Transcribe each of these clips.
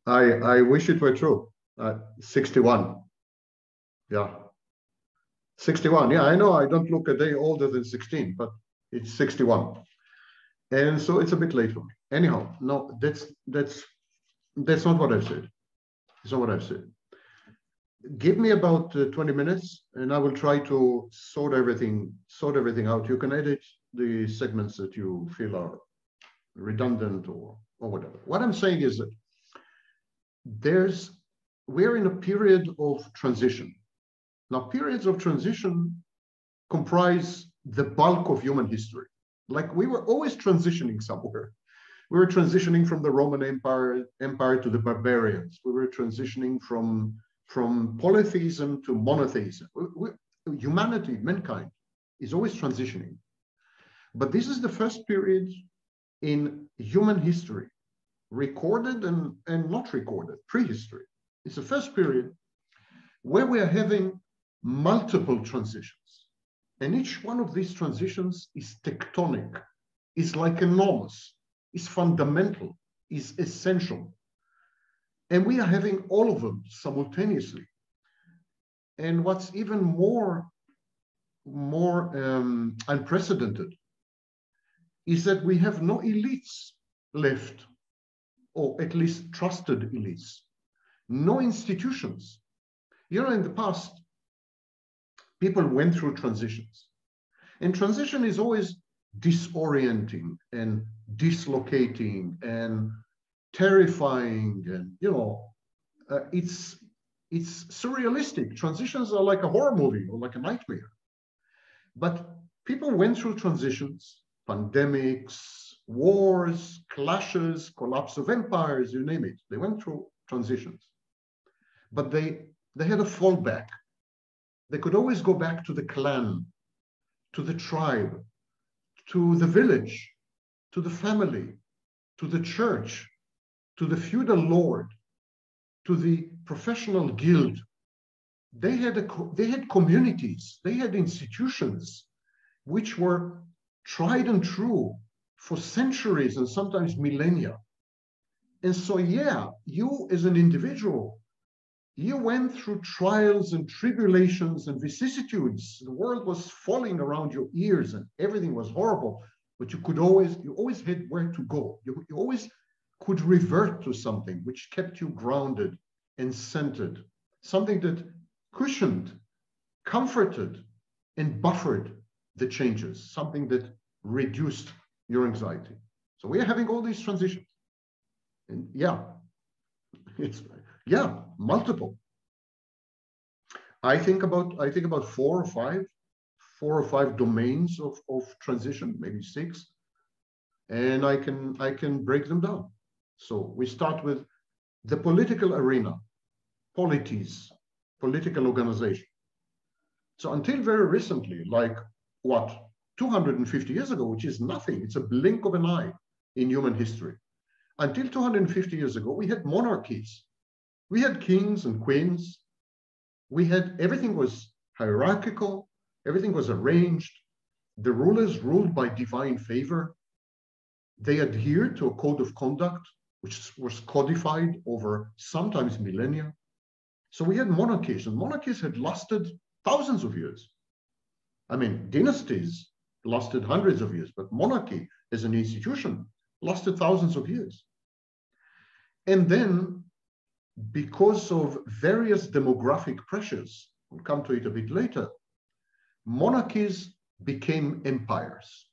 I wish it were true. 61. Yeah. 61. Yeah, I know I don't look a day older than 16, but it's 61. And so it's a bit late for me. Anyhow, no, that's not what I've said. It's not what I've said. Give me about 20 minutes and I will try to sort everything out. You can edit the segments that you feel are redundant or whatever. What I'm saying is that we're in a period of transition. Now, periods of transition comprise the bulk of human history. Like we were always transitioning somewhere. We were transitioning from the Roman Empire to the barbarians. We were transitioning from polytheism to monotheism. Humanity, mankind, is always transitioning. But this is the first period in human history, recorded and not recorded, prehistory. It's the first period where we are having multiple transitions. And each one of these transitions is tectonic, is like enormous, is fundamental, is essential. And we are having all of them simultaneously. And what's even more unprecedented is that we have no elites left, or at least trusted elites, no institutions. You know, in the past, people went through transitions. And transition is always disorienting and dislocating and terrifying, and it's surrealistic. Transitions are like a horror movie or like a nightmare. But people went through transitions, pandemics, wars, clashes, collapse of empires, you name it. They went through transitions. But they had a fallback. They could always go back to the clan, to the tribe, to the village, to the family, to the church, to the feudal lord, to the professional guild. They had communities, they had institutions which were tried and true for centuries and sometimes millennia. And so, yeah, you as an individual, you went through trials and tribulations and vicissitudes. The world was falling around your ears and everything was horrible, but you always had where to go. You always could revert to something which kept you grounded and centered, something that cushioned, comforted, and buffered the changes, something that reduced your anxiety. So we are having all these transitions. And multiple. I think about four or five domains of transition, maybe 6, and I can break them down. So we start with the political arena, POLITIES, political organization. So until very recently, like 250 years ago, which is nothing, it's a blink of an eye in human history. Until 250 years ago, we had monarchies. We had kings and queens. Everything was hierarchical, everything was arranged. The rulers ruled by divine favor. They adhered to a code of conduct, which was codified over sometimes millennia. So we had monarchies, and monarchies had lasted thousands of years. I mean, dynasties lasted hundreds of years, but monarchy as an institution lasted thousands of years. And then, because of various demographic pressures, we'll come to it a bit later, monarchies became empires.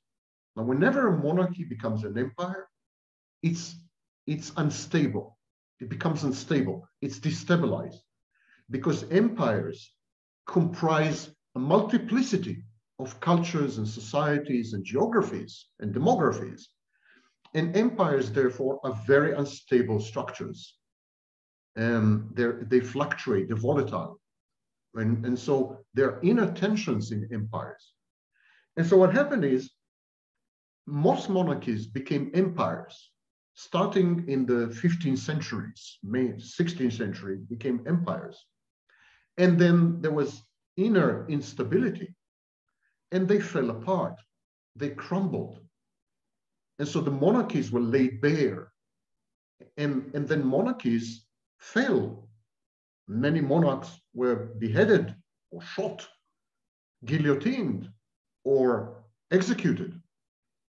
Now, whenever a monarchy becomes an empire, it's unstable. It becomes unstable. It's destabilized because empires comprise a multiplicity of cultures and societies and geographies and demographies. And empires, therefore, are very unstable structures. They fluctuate, they're volatile. And so there are inner tensions in empires. And so what happened is most monarchies became empires, starting in the 15th centuries, 16th century became empires. And then there was inner instability and they fell apart, they crumbled. And so the monarchies were laid bare And then monarchies fell. Many monarchs were beheaded or shot, guillotined, or executed.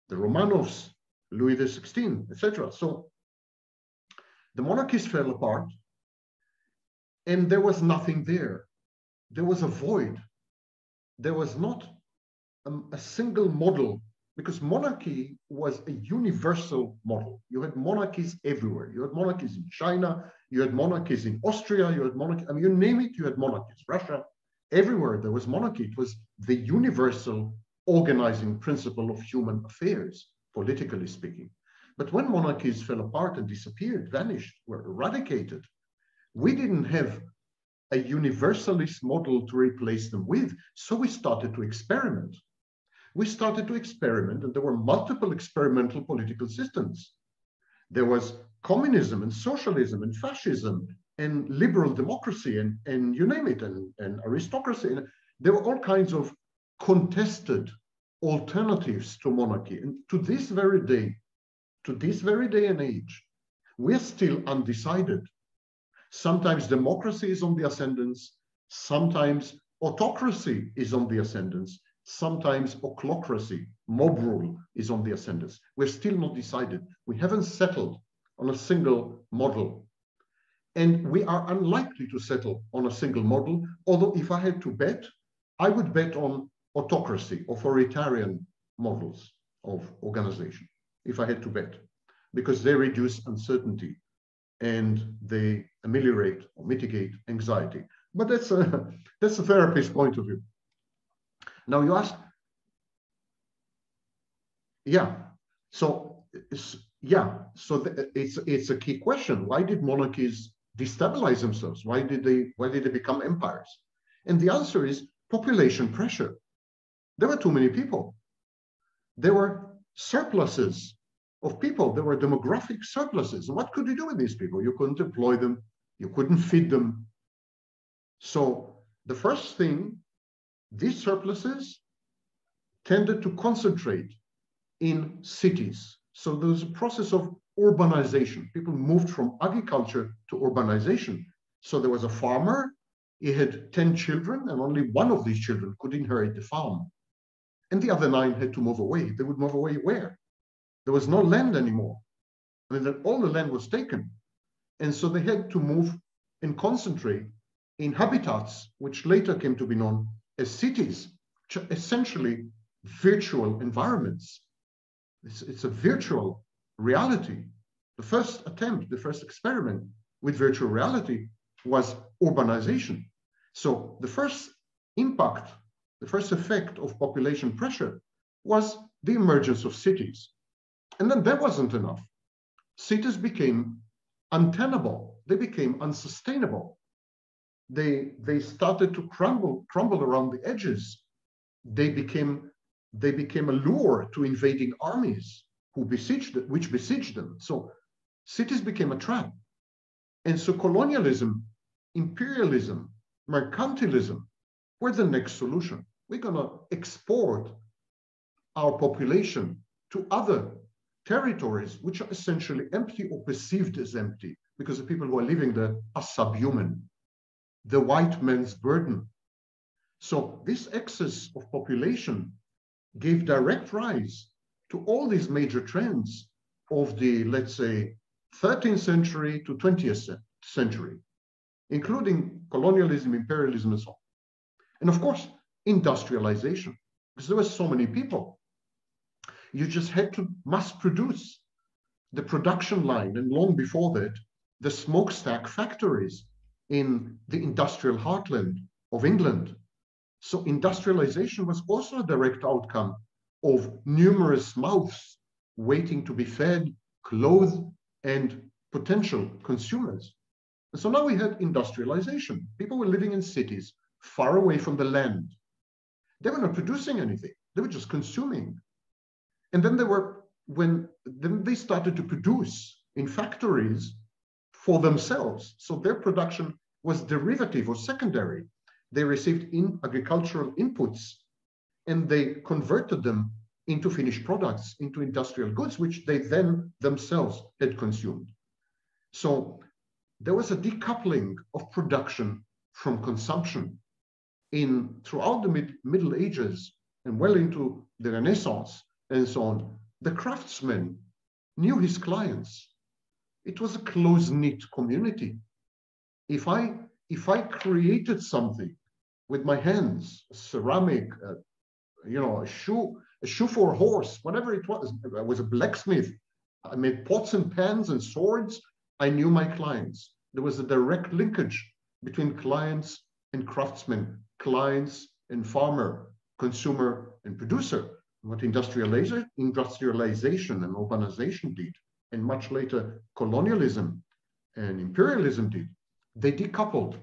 The Romanovs, Louis XVI, etc. So the monarchies fell apart, and there was nothing there. There was a void. There was not a single model, because monarchy was a universal model. You had monarchies everywhere. You had monarchies in China, you had monarchies in Austria, you had monarchies, I mean, you name it, you had monarchies. Russia, everywhere there was monarchy. It was the universal organizing principle of human affairs, politically speaking. But when monarchies fell apart and disappeared, vanished, were eradicated, we didn't have a universalist model to replace them with. So we started to experiment. We started to experiment, and there were multiple experimental political systems. There was communism and socialism and fascism and liberal democracy and you name it, and aristocracy. And there were all kinds of contested alternatives to monarchy. And to this very day and age, we're still undecided. Sometimes democracy is on the ascendance, sometimes autocracy is on the ascendance, sometimes ochlocracy, mob rule, is on the ascendance. We're still not decided. We haven't settled on a single model. And we are unlikely to settle on a single model, although if I had to bet, I would bet on autocracy, authoritarian models of organization, if I had to bet, because they reduce uncertainty and they ameliorate or mitigate anxiety. But that's a therapist's point of view. Now you ask, it's a key question. Why did monarchies destabilize themselves? Why did they become empires? And the answer is population pressure. There were too many people. There were surpluses of people. There were demographic surpluses. And what could you do with these people? You couldn't employ them. You couldn't feed them. So the first thing, these surpluses tended to concentrate in cities. So there was a process of urbanization. People moved from agriculture to urbanization. So there was a farmer, he had 10 children, and only one of these children could inherit the farm. And the other 9 had to move away. They would move away where? There was no land anymore. I mean, all the land was taken. And so they had to move and concentrate in habitats, which later came to be known as cities, which are essentially virtual environments. It's a virtual reality. The first attempt, the first experiment with virtual reality was urbanization. So the first impact, the first effect of population pressure was the emergence of cities. And then that wasn't enough. Cities became untenable. They became unsustainable. They started to crumble around the edges. They became a lure to invading armies which besieged them. So cities became a trap. And so colonialism, imperialism, mercantilism were the next solution. We're going to export our population to other territories which are essentially empty or perceived as empty, because the people who are living there are subhuman, the white man's burden. So this excess of population gave direct rise to all these major trends of the, let's say, 13th century to 20th century, including colonialism, imperialism, and so on. And of course, industrialization, because there were so many people. You just had to mass produce the production line, and long before that, the smokestack factories in the industrial heartland of England. So industrialization was also a direct outcome of numerous mouths waiting to be fed, clothed, and potential consumers. And so now we had industrialization. People were living in cities far away from the land. They were not producing anything. They were just consuming. And then they started to produce in factories for themselves. So their production was derivative or secondary. They received agricultural inputs and they converted them into finished products, into industrial goods, which they then themselves had consumed. So there was a decoupling of production from consumption throughout the Middle Ages and well into the Renaissance and so on. The craftsman knew his clients. It was a close-knit community. If I created something with my hands, ceramic, a shoe for a horse, whatever it was. I was a blacksmith. I made pots and pans and swords. I knew my clients. There was a direct linkage between clients and craftsmen, clients and farmer, consumer and producer. What industrialization and urbanization did, and much later colonialism and imperialism did, they decoupled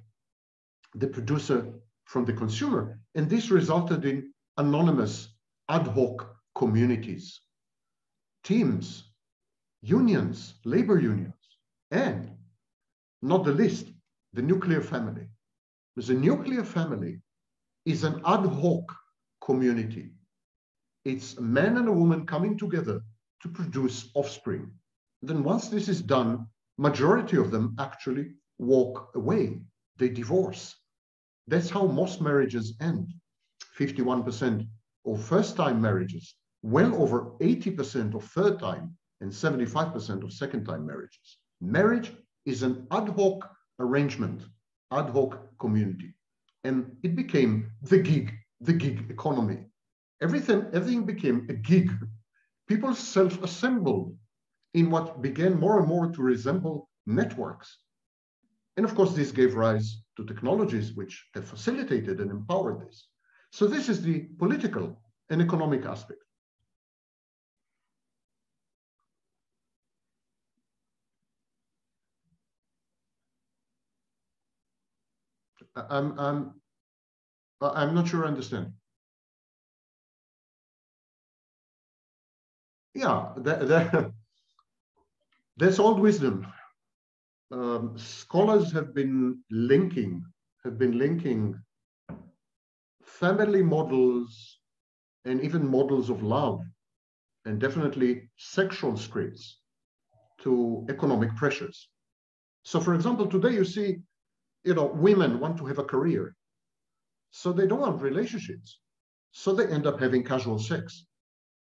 the producer from the consumer. And this resulted in anonymous ad hoc communities, teams, unions, labor unions, and not the least, the nuclear family. Because a nuclear family is an ad hoc community. It's a man and a woman coming together to produce offspring. Then once this is done, majority of them actually walk away. They divorce. That's how most marriages end. 51% of first-time marriages, well over 80% of third-time, and 75% of second-time marriages. Marriage is an ad hoc arrangement, ad hoc community. And it became the gig economy. Everything became a gig. People self-assembled in what began more and more to resemble networks. And of course, this gave rise to technologies which have facilitated and empowered this. So this is the political and economic aspect. I'm not sure I understand. Yeah, that's old wisdom. Scholars have been linking family models and even models of love, and definitely sexual scripts, to economic pressures. So, for example, today you see, women want to have a career, so they don't want relationships, so they end up having casual sex.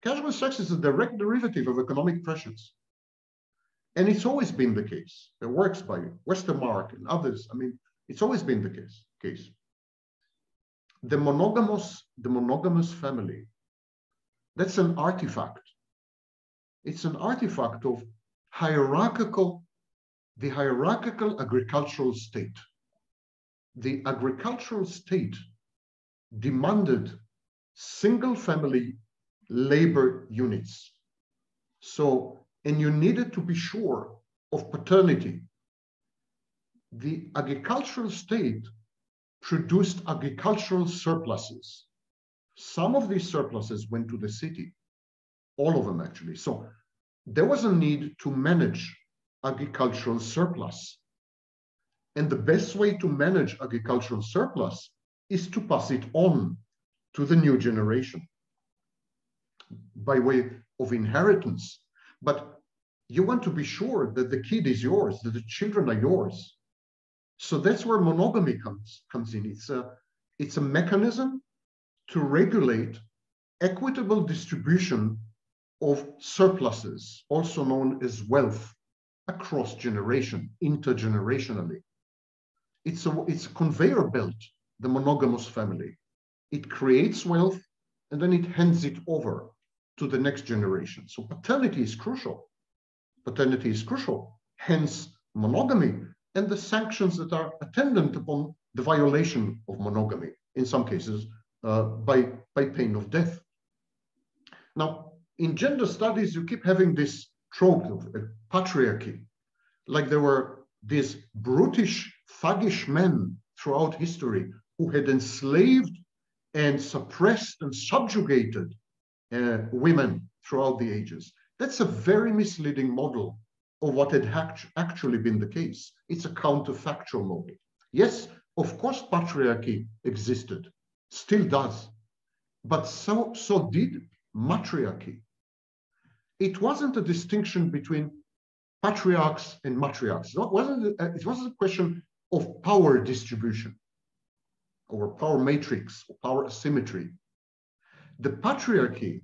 Casual sex is a direct derivative of economic pressures. And it's always been the case. There are works by Westermark and others. I mean, it's always been the case. The monogamous family, that's an artifact. It's an artifact of the hierarchical agricultural state. The agricultural state demanded single family labor units. And you needed to be sure of paternity. The agricultural state produced agricultural surpluses. Some of these surpluses went to the city, all of them actually. So there was a need to manage agricultural surplus. And the best way to manage agricultural surplus is to pass it on to the new generation by way of inheritance. But you want to be sure that the kid is yours, that the children are yours. So that's where monogamy comes in. It's a mechanism to regulate equitable distribution of surpluses, also known as wealth, across generation, intergenerationally. It's a conveyor belt, the monogamous family. It creates wealth and then it hands it over to the next generation. So paternity is crucial. Paternity is crucial, hence monogamy and the sanctions that are attendant upon the violation of monogamy, in some cases by pain of death. Now, in gender studies, you keep having this trope of patriarchy, like there were these brutish, thuggish men throughout history who had enslaved and suppressed and subjugated women throughout the ages. That's a very misleading model of what had actually been the case. It's a counterfactual model. Yes, of course, patriarchy existed, still does, but so did matriarchy. It wasn't a distinction between patriarchs and matriarchs. It wasn't a question of power distribution or power matrix or power asymmetry. The patriarchy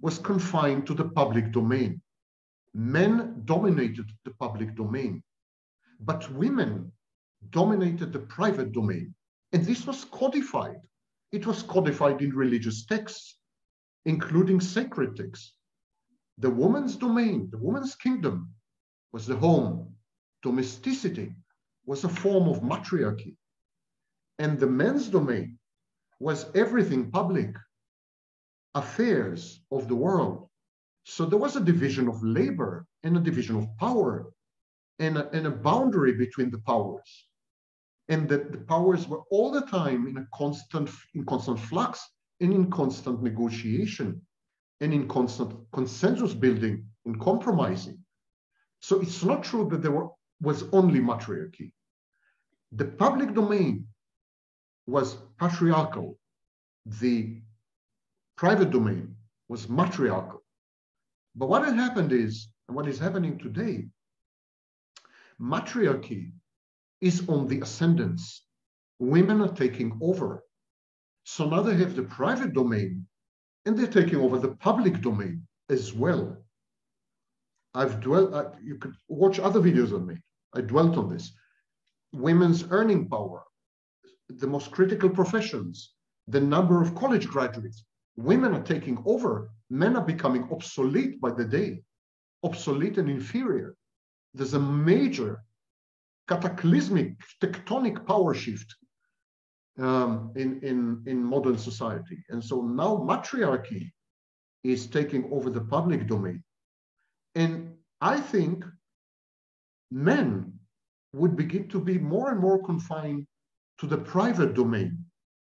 was confined to the public domain. Men dominated the public domain, but women dominated the private domain. And this was codified. It was codified in religious texts, including sacred texts. The woman's domain, the woman's kingdom, was the home. Domesticity was a form of matriarchy. And the men's domain was everything public, affairs of the world. So there was a division of labor and a division of power and a boundary between the powers. And that the powers were all the time in constant flux and in constant negotiation and in constant consensus building and compromising. So it's not true that there was only matriarchy. The public domain was patriarchal. The private domain was matriarchal. But what had happened is, and what is happening today, matriarchy is on the ascendance. Women are taking over. So now they have the private domain and they're taking over the public domain as well. You could watch other videos on me. I dwelt on this. Women's earning power, the most critical professions, the number of college graduates. Women are taking over. Men are becoming obsolete by the day, obsolete and inferior. There's a major cataclysmic tectonic power shift in modern society. And so now matriarchy is taking over the public domain. And I think men would begin to be more and more confined to the private domain,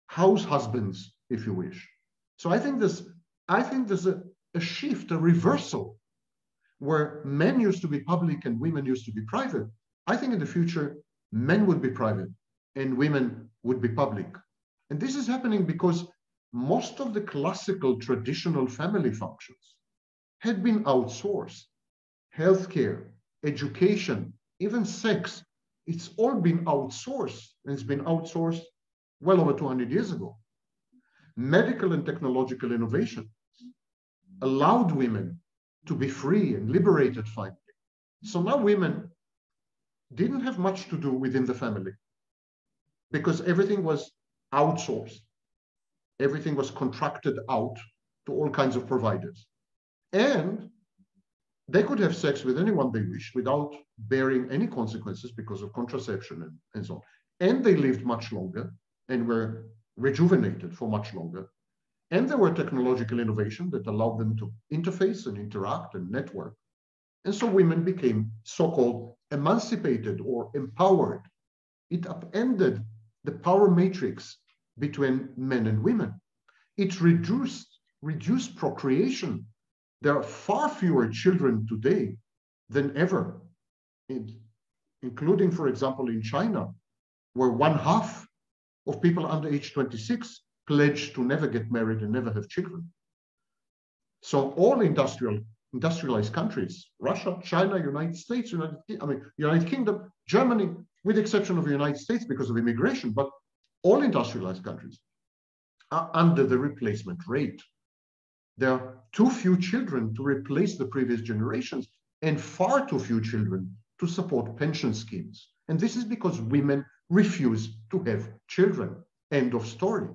house husbands, if you wish. So I think there's a shift, a reversal, where men used to be public and women used to be private. I think in the future, men would be private and women would be public. And this is happening because most of the classical traditional family functions had been outsourced. Healthcare, education, even sex, it's all been outsourced, and it's been outsourced well over 200 years ago. Medical and technological innovation allowed women to be free and liberated finally. So now women didn't have much to do within the family because everything was outsourced. Everything was contracted out to all kinds of providers. And they could have sex with anyone they wish without bearing any consequences because of contraception and so on. And they lived much longer and were rejuvenated for much longer. And there were technological innovation that allowed them to interface and interact and network. And so women became so-called emancipated or empowered. It upended the power matrix between men and women. It reduced procreation. There are far fewer children today than ever, including, for example, in China, where 1/2 of people under age 26 pledged to never get married and never have children. So all industrialized countries, Russia, China, United States, United Kingdom, Germany, with the exception of the United States because of immigration, but all industrialized countries are under the replacement rate. There are too few children to replace the previous generations and far too few children to support pension schemes. And this is because women refuse to have children. End of story.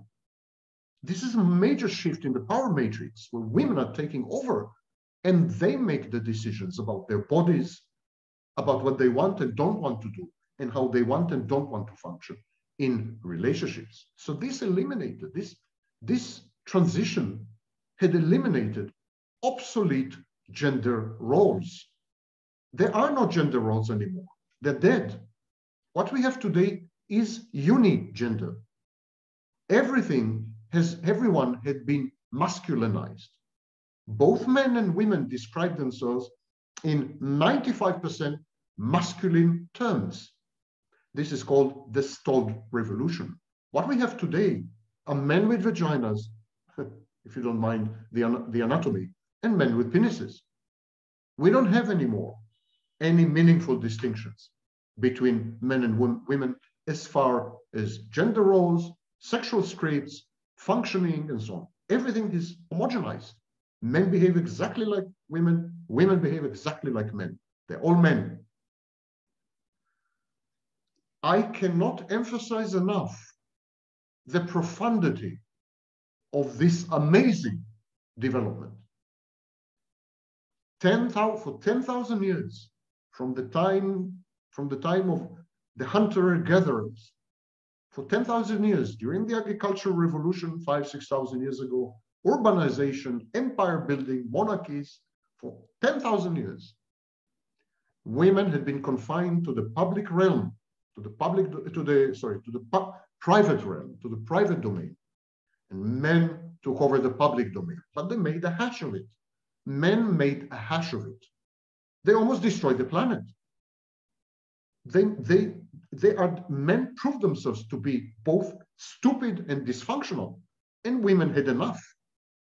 This is a major shift in the power matrix where women are taking over and they make the decisions about their bodies, about what they want and don't want to do, and how they want and don't want to function in relationships. So this eliminated, this transition had eliminated obsolete gender roles. There are no gender roles anymore. They're dead. What we have today is unigender. Everyone had been masculinized. Both men and women describe themselves in 95% masculine terms. This is called the stalled revolution. What we have today are men with vaginas, if you don't mind the anatomy, and men with penises. We don't have anymore any meaningful distinctions between men and women as far as gender roles, sexual scripts, functioning, and so on. Everything is homogenized. Men behave exactly like women, women behave exactly like men. They're all men. I cannot emphasize enough the profundity of this amazing development. For 10,000 years, from the time of the hunter-gatherers, for 10,000 years, during the agricultural revolution, 6,000 years ago, urbanization, empire building, monarchies, for 10,000 years, women had been confined to the public realm, to the private realm, to the private domain, and men took over the public domain. But they made a hash of it. Men made a hash of it. They almost destroyed the planet. Men proved themselves to be both stupid and dysfunctional, and women had enough.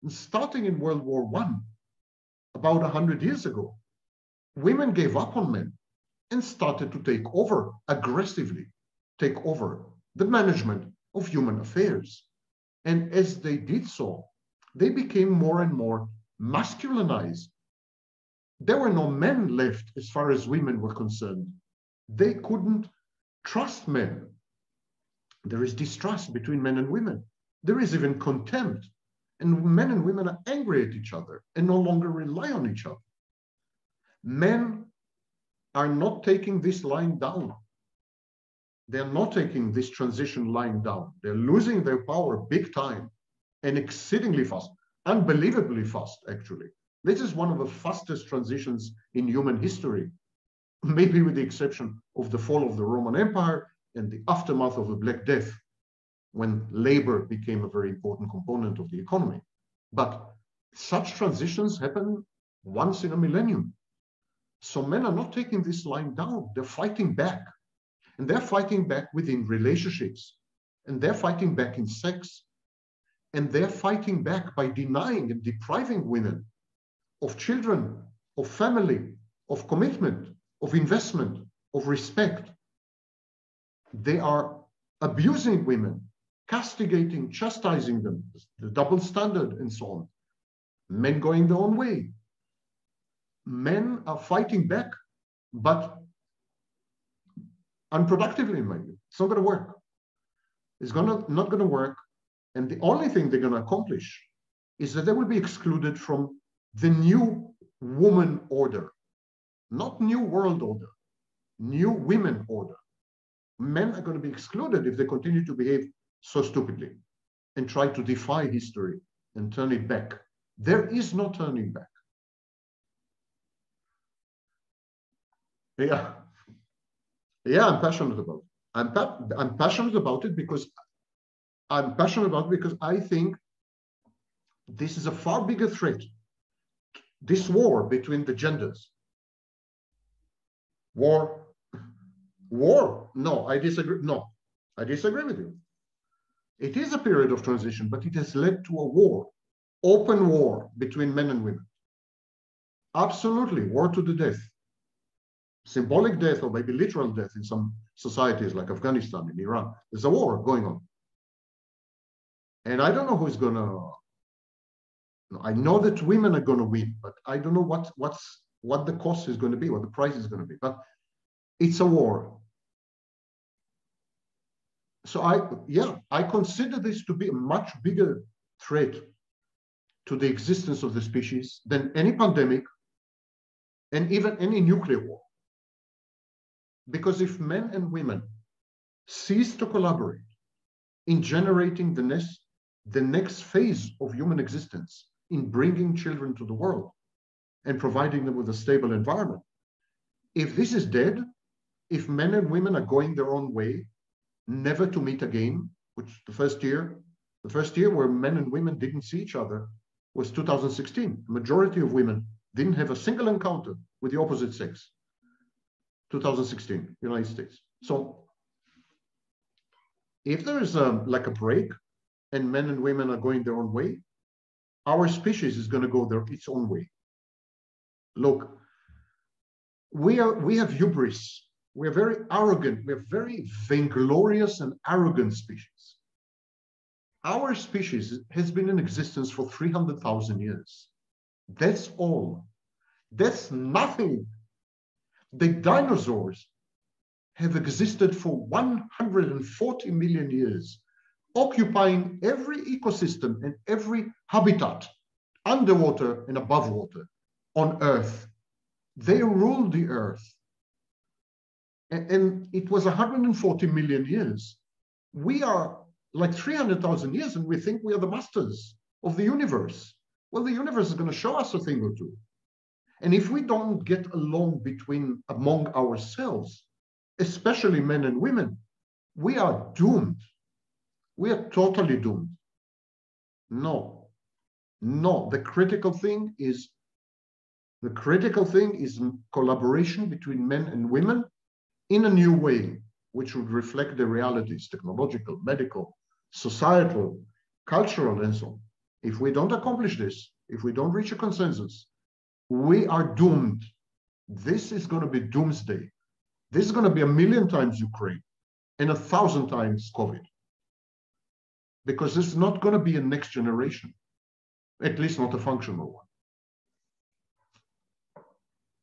And starting in World War I, about 100 years ago, women gave up on men and started to take over, aggressively take over the management of human affairs. And as they did so, they became more and more masculinized. There were no men left as far as women were concerned. They couldn't trust men. There is distrust between men and women. There is even contempt. And men and women are angry at each other and no longer rely on each other. Men are not taking this line down. They're not taking this transition line down. They're losing their power big time and exceedingly fast, unbelievably fast, actually. This is one of the fastest transitions in human history, maybe with the exception of the fall of the Roman Empire and the aftermath of the Black Death, when labor became a very important component of the economy. But such transitions happen once in a millennium. So men are not taking this line down. They're fighting back. And they're fighting back within relationships. And they're fighting back in sex. And they're fighting back by denying and depriving women of children, of family, of commitment, of investment, of respect. They are abusing women, castigating, chastising them, the double standard, and so on. Men going their own way. Men are fighting back, but unproductively, in my view. It's not going to work. It's not going to work. And the only thing they're going to accomplish is that they will be excluded from the new woman order, not new world order, new women order. Men are going to be excluded if they continue to behave so stupidly and try to defy history and turn it back. There is no turning back. Yeah, I'm passionate about it. I'm passionate about it because I think this is a far bigger threat. This war between the genders. War. No, I disagree. No, I disagree with you. It is a period of transition, but it has led to a war, open war between men and women. Absolutely, war to the death. Symbolic death or maybe literal death in some societies like Afghanistan and Iran. There's a war going on. And I don't know who's going to, I know that women are going to win, but I don't know what the cost is going to be, what the price is going to be. But it's a war. So I consider this to be a much bigger threat to the existence of the species than any pandemic and even any nuclear war. Because if men and women cease to collaborate in generating the next phase of human existence, in bringing children to the world and providing them with a stable environment, if this is dead, if men and women are going their own way, never to meet again, which the first year where men and women didn't see each other was 2016. The majority of women didn't have a single encounter with the opposite sex. 2016, United States. So if there is like a break and men and women are going their own way, our species is going to go its own way. Look, we have hubris. We are very arrogant. We are very vainglorious and arrogant species. Our species has been in existence for 300,000 years. That's all. That's nothing. The dinosaurs have existed for 140 million years, occupying every ecosystem and every habitat, underwater and above water, on Earth. They ruled the Earth. And it was 140 million years. We are like 300,000 years, and we think we are the masters of the universe. Well, the universe is going to show us a thing or two. And if we don't get along among ourselves, especially men and women, we are doomed. We are totally doomed. No. The critical thing is collaboration between men and women in a new way, which would reflect the realities, technological, medical, societal, cultural, and so on. If we don't accomplish this, if we don't reach a consensus, we are doomed. This is going to be doomsday. This is going to be 1,000,000 times Ukraine and 1,000 times COVID. Because this is not going to be a next generation, at least not a functional one.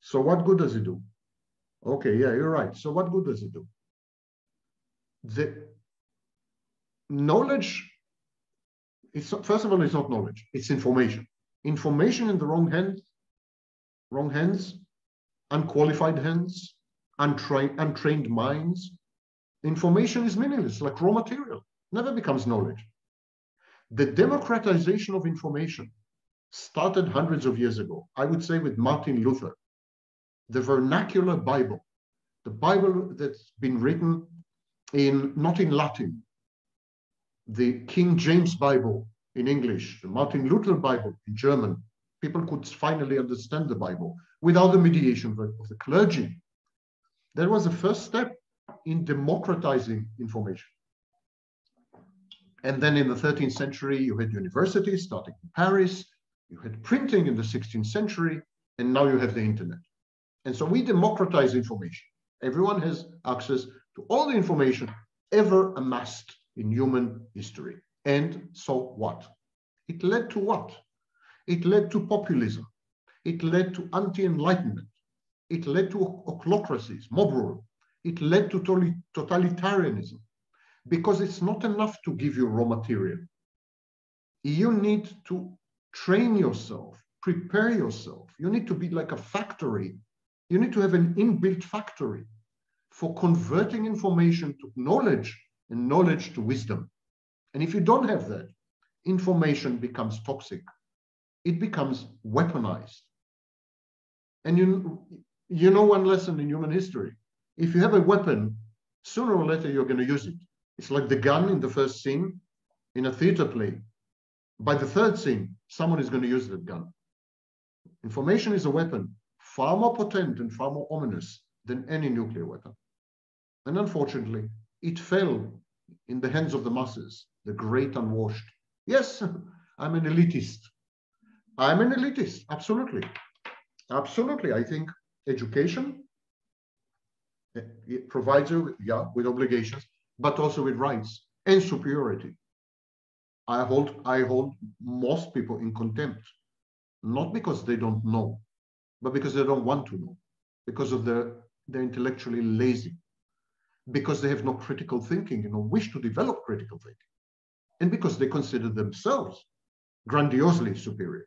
So what good does it do? Okay, yeah, you're right. So what good does it do? The knowledge, first of all, it's not knowledge, it's information. Information in the wrong hands, unqualified hands, untrained minds. Information is meaningless, like raw material, never becomes knowledge. The democratization of information started hundreds of years ago, I would say with Martin Luther. The vernacular Bible, the Bible that's been written not in Latin, the King James Bible in English, the Martin Luther Bible in German. People could finally understand the Bible without the mediation of the clergy. That was the first step in democratizing information. And then in the 13th century, you had universities starting in Paris, you had printing in the 16th century, and now you have the internet. And so we democratize information. Everyone has access to all the information ever amassed in human history. And so what? It led to what? It led to populism. It led to anti-enlightenment. It led to ochlocracies, mob rule. It led to totalitarianism. Because it's not enough to give you raw material. You need to train yourself, prepare yourself. You need to be like a factory. You need to have an inbuilt factory for converting information to knowledge and knowledge to wisdom. And if you don't have that, information becomes toxic. It becomes weaponized. And you know one lesson in human history. If you have a weapon, sooner or later you're going to use it. It's like the gun in the first scene in a theater play. By the third scene, someone is going to use that gun. Information is a weapon, far more potent and far more ominous than any nuclear weapon. And unfortunately, it fell in the hands of the masses, the great unwashed. Yes, I'm an elitist. I'm an elitist, absolutely. Absolutely. I think education, it provides you with obligations, but also with rights and superiority. I hold most people in contempt, not because they don't know, but because they don't want to know, because of they're intellectually lazy, because they have no critical thinking and no wish to develop critical thinking, and because they consider themselves grandiosely superior.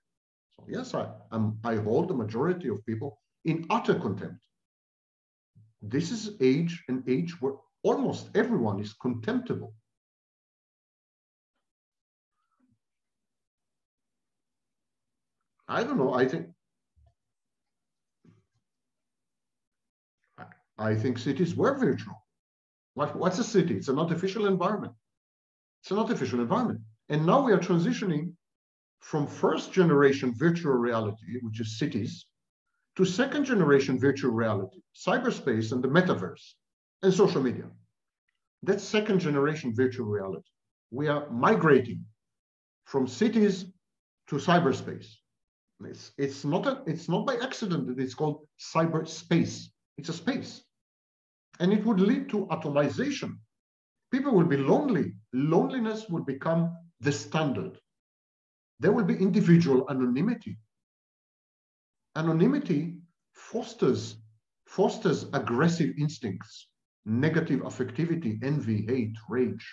So yes, I hold the majority of people in utter contempt. This is an age where almost everyone is contemptible. I don't know. I think cities were virtual. What's a city? It's an artificial environment. It's an artificial environment. And now we are transitioning from first generation virtual reality, which is cities, to second generation virtual reality, cyberspace and the metaverse and social media. That's second generation virtual reality. We are migrating from cities to cyberspace. It's not by accident that it's called cyberspace. It's a space. And it would lead to atomization. People will be lonely. Loneliness will become the standard. There will be individual anonymity. Anonymity fosters aggressive instincts, negative affectivity, envy, hate, rage.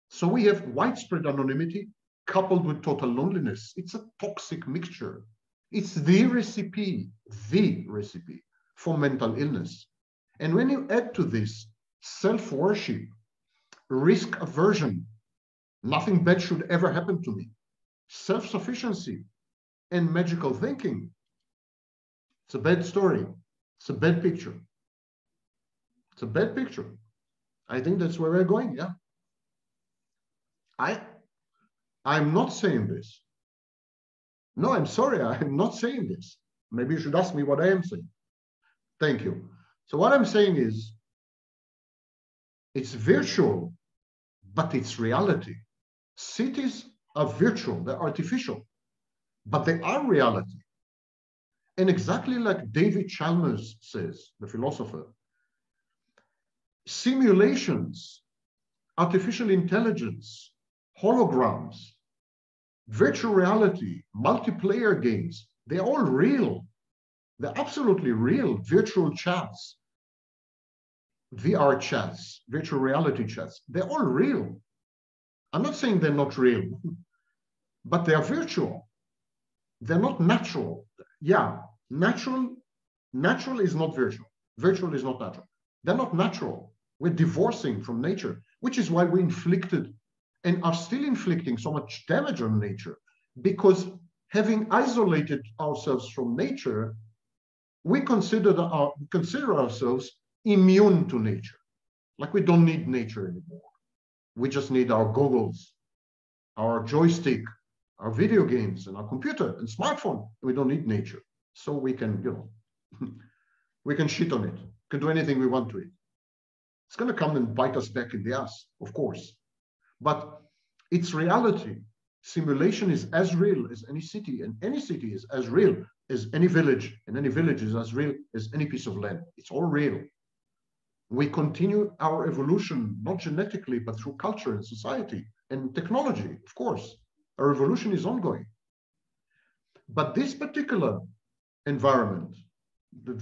So we have widespread anonymity coupled with total loneliness. It's a toxic mixture. It's the recipe for mental illness. And when you add to this self-worship, risk aversion, nothing bad should ever happen to me, self-sufficiency, and magical thinking, it's a bad story. It's a bad picture. It's a bad picture. I think that's where we're going, yeah. I'm not saying this. No, I'm sorry, I'm not saying this. Maybe you should ask me what I am saying. Thank you. So what I'm saying is, it's virtual, but it's reality. Cities are virtual, they're artificial, but they are reality. And exactly like David Chalmers says, the philosopher, simulations, artificial intelligence, holograms, virtual reality, multiplayer games, they're all real. They're absolutely real. Virtual chats, VR chats, virtual reality chats, they're all real. I'm not saying they're not real, but they are virtual. They're not natural. Yeah, natural is not virtual. Virtual is not natural. They're not natural. We're divorcing from nature, which is why we inflicted and are still inflicting so much damage on nature, because having isolated ourselves from nature, we consider ourselves immune to nature. Like we don't need nature anymore. We just need our goggles, our joystick, our video games, and our computer and smartphone. We don't need nature. So we can, we can shit on it. We can do anything we want to it. It's going to come and bite us back in the ass, of course. But it's reality. Simulation is as real as any city, and any city is as real as any village, and any village is as real as any piece of land. It's all real. We continue our evolution, not genetically, but through culture and society and technology, of course. Our evolution is ongoing. But this particular environment, the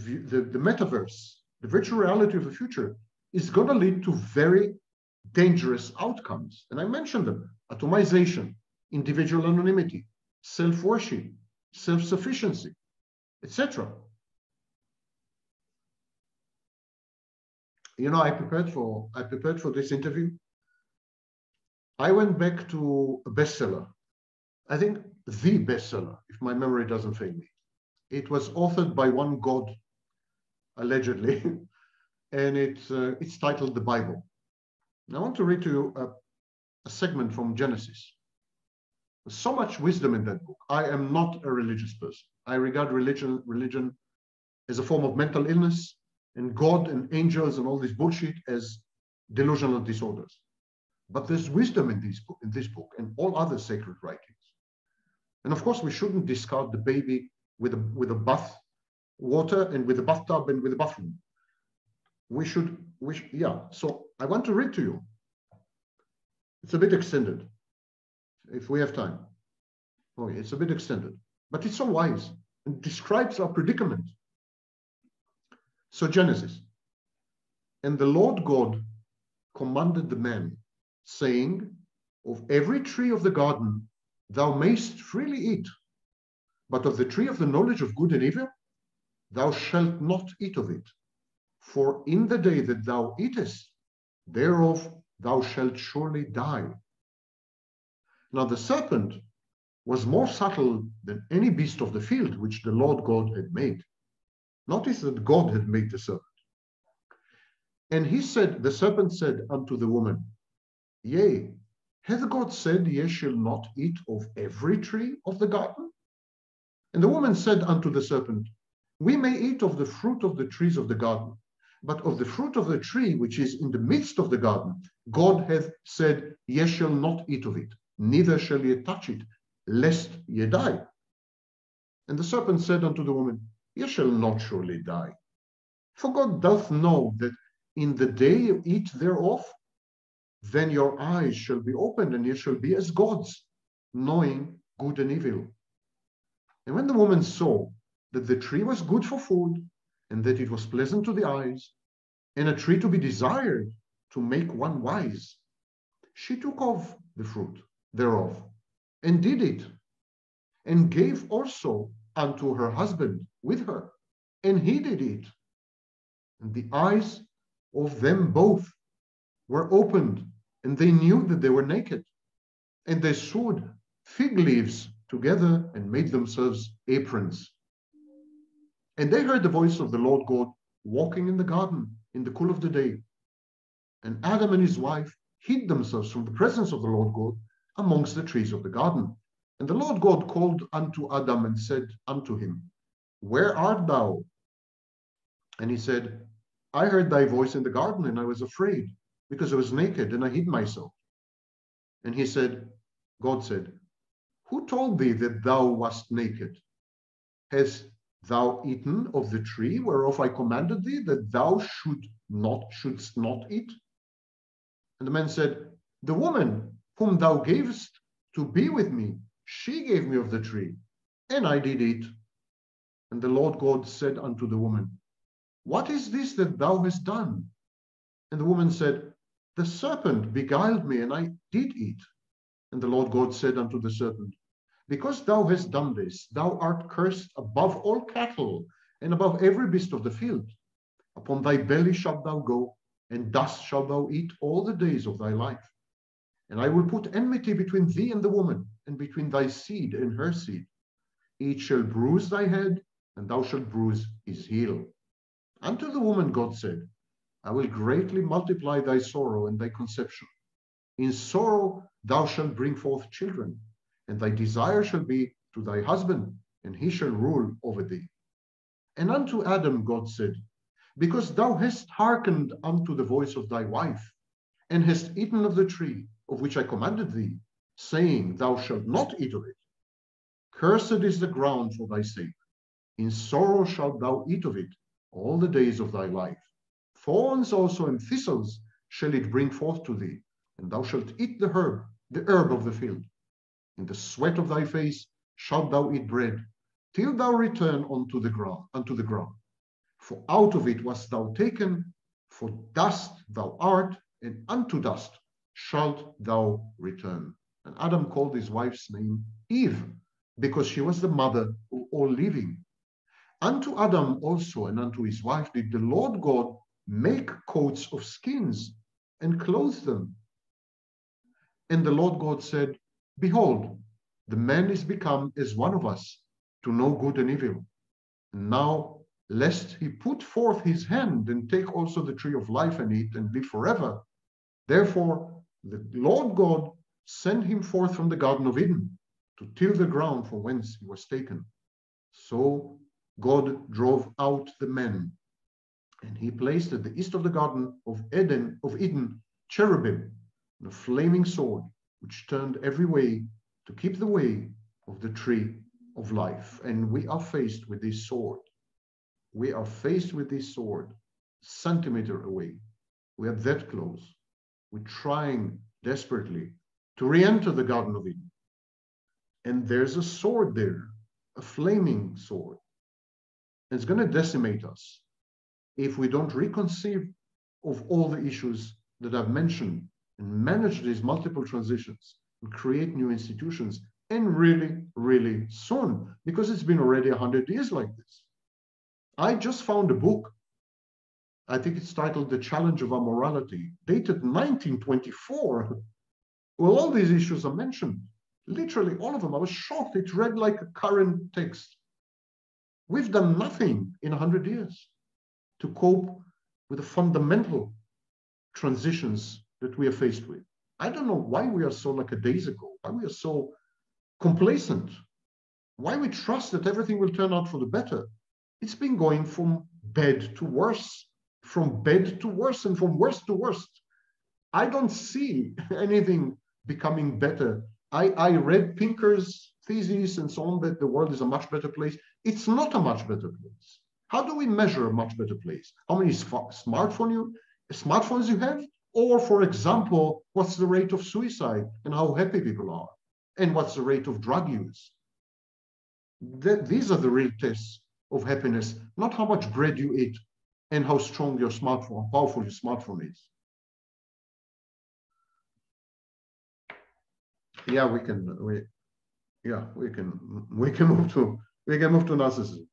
metaverse, the virtual reality of the future, is going to lead to very dangerous outcomes. And I mentioned them: atomization, individual anonymity, self-worship, self-sufficiency, etc. I prepared for this interview. I went back to a bestseller. I think the bestseller, if my memory doesn't fail me. It was authored by one god, allegedly, and it's titled The Bible. And I want to read to you a segment from Genesis. There's so much wisdom in that book. I am not a religious person. I regard religion as a form of mental illness, and God and angels and all this bullshit as delusional disorders. But there's wisdom in this book and all other sacred writings. And of course, we shouldn't discard the baby with a bath water and with a bathtub and with a bathroom. So I want to read to you. It's a bit extended, if we have time. Oh, it's a bit extended, but it's so wise and describes our predicament. So Genesis, and the Lord God commanded the man, saying, of every tree of the garden thou mayst freely eat, but of the tree of the knowledge of good and evil thou shalt not eat of it. For in the day that thou eatest thereof thou shalt surely die. Now the serpent was more subtle than any beast of the field which the Lord God had made. Notice that God had made the serpent. And the serpent said unto the woman, Yea, hath God said, Ye shall not eat of every tree of the garden? And the woman said unto the serpent, We may eat of the fruit of the trees of the garden, but of the fruit of the tree which is in the midst of the garden, God hath said, Ye shall not eat of it, neither shall ye touch it, lest ye die. And the serpent said unto the woman, Ye shall not surely die. For God doth know that in the day you eat thereof, then your eyes shall be opened, and ye shall be as gods, knowing good and evil. And when the woman saw that the tree was good for food, and that it was pleasant to the eyes, and a tree to be desired to make one wise, she took of the fruit thereof, and did it, and gave also unto her husband with her, and he did it. And the eyes of them both were opened, and they knew that they were naked. And they sewed fig leaves together and made themselves aprons. And they heard the voice of the Lord God walking in the garden in the cool of the day. And Adam and his wife hid themselves from the presence of the Lord God amongst the trees of the garden. And the Lord God called unto Adam and said unto him, Where art thou? And he said, I heard thy voice in the garden, and I was afraid, because I was naked, and I hid myself. And he said, God said, Who told thee that thou wast naked? Hast thou eaten of the tree whereof I commanded thee that thou shouldst not eat? And the man said, The woman whom thou gavest to be with me, she gave me of the tree, and I did eat. And the Lord God said unto the woman, What is this that thou hast done? And the woman said, The serpent beguiled me, and I did eat. And the Lord God said unto the serpent, Because thou hast done this, thou art cursed above all cattle, and above every beast of the field. Upon thy belly shalt thou go, and dust shalt thou eat all the days of thy life. And I will put enmity between thee and the woman, and between thy seed and her seed. Each shall bruise thy head, and thou shalt bruise his heel. Unto the woman God said, I will greatly multiply thy sorrow and thy conception. In sorrow thou shalt bring forth children, and thy desire shall be to thy husband, and he shall rule over thee. And unto Adam God said, Because thou hast hearkened unto the voice of thy wife, and hast eaten of the tree of which I commanded thee, saying, Thou shalt not eat of it. Cursed is the ground for thy sake. In sorrow shalt thou eat of it all the days of thy life. Thorns also and thistles shall it bring forth to thee, and thou shalt eat the herb of the field. In the sweat of thy face shalt thou eat bread, till thou return unto the ground. For out of it wast thou taken, for dust thou art, and unto dust shalt thou return. And Adam called his wife's name Eve, because she was the mother of all living. Unto Adam also and unto his wife did the Lord God make coats of skins and clothe them. And the Lord God said, Behold, the man is become as one of us, to know good and evil. And now, lest he put forth his hand and take also the tree of life and eat and live forever, therefore the Lord God sent him forth from the Garden of Eden to till the ground from whence he was taken. So God drove out the man, and he placed at the east of the Garden of Eden cherubim and a flaming sword, which turned every way to keep the way of the tree of life. And we are faced with this sword. We are faced with this sword, centimeter away. We are that close. We're trying desperately to re-enter the Garden of Eden. And there's a sword there, a flaming sword. It's going to decimate us if we don't reconceive of all the issues that I've mentioned and manage these multiple transitions and create new institutions, and really, really soon, because it's been already 100 years like this. I just found a book, I think it's titled The Challenge of Our Morality, dated 1924. Well, all these issues are mentioned, literally all of them. I was shocked. It read like a current text. We've done nothing in 100 years to cope with the fundamental transitions that we are faced with. I don't know why we are so lackadaisical, why we are so complacent, why we trust that everything will turn out for the better. It's been going from bad to worse, from bad to worse, and from worse to worst. I don't see anything becoming better. I read Pinker's thesis and so on that the world is a much better place. It's not a much better place. How do we measure a much better place? How many smartphones you have? Or, for example, what's the rate of suicide and how happy people are? And what's the rate of drug use? These are the real tests of happiness, not how much bread you eat and how strong your smartphone, how powerful your smartphone is. Yeah, we can move to narcissism.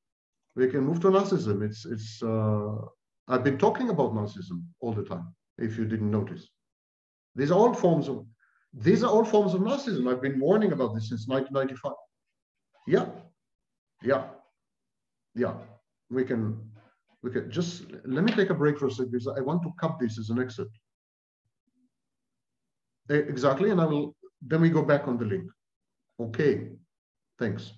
We can move to narcissism. I've been talking about narcissism all the time, if you didn't notice. These are all forms of narcissism. I've been warning about this since 1995. Yeah. We can just let me take a break for a second because I want to cut this as an excerpt. Exactly, and then we go back on the link. Okay, thanks.